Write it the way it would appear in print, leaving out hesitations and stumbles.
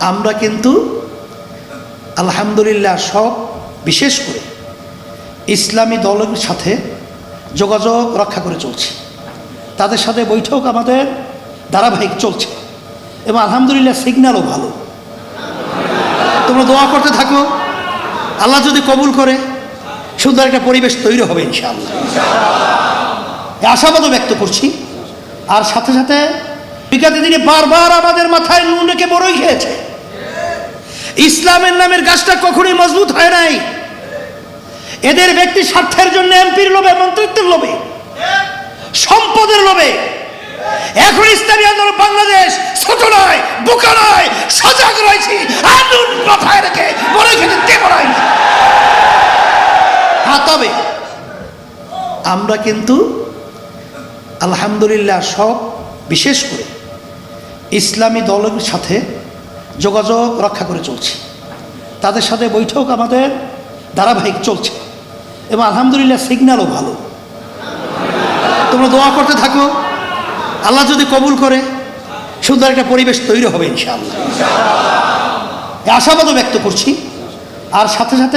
আমরা কিন্তু আলহামদুলিল্লাহ সব বিশেষ করে ইসলামী দলের সাথে যোগাযোগ রক্ষা করে চলছি, তাদের সাথে বৈঠক আমাদের ধারাবাহিক চলছে এবং আলহামদুলিল্লাহ সিগন্যালও ভালো। তোমরা দোয়া করতে থাকো, আল্লাহ যদি কবুল করে সুন্দর একটা পরিবেশ তৈরি হবে ইনশাআল্লাহ, এই আশাবাদও ব্যক্ত করছি। আর সাথে সাথে বিগত দিনে বারবার আমাদের মাথায় নুন রেখে বড়ই খেয়েছে। ইসলামের নামের গাছটা কখনোই মজবুত হয় নাই। এদের ব্যক্তি স্বার্থের জন্য এমপির লোভে, মন্ত্রিত্বের লোভে, সম্পদের লোভে এখন ইসলামী আন্দোলন বাংলাদেশ ছোট নয়, বোকা নয়, সজাগ রয়েছে। আনুন মাথায় রেখে বড়ই খেতে কে বড়াই। হ্যাঁ, তবে আমরা কিন্তু আলহামদুলিল্লাহ সব বিশেষ করে ইসলামী দলের সাথে যোগাযোগ রক্ষা করে চলছি, তাদের সাথে বৈঠক আমাদের ধারাবাহিক চলছে এবং আলহামদুলিল্লাহ সিগন্যালও ভালো। তোমরা দোয়া করতে থাকো, আল্লাহ যদি কবুল করে সুন্দর একটা পরিবেশ তৈরি হবে ইনশাআল্লাহ, এই আশাবাদও ব্যক্ত করছি। আর সাথে সাথে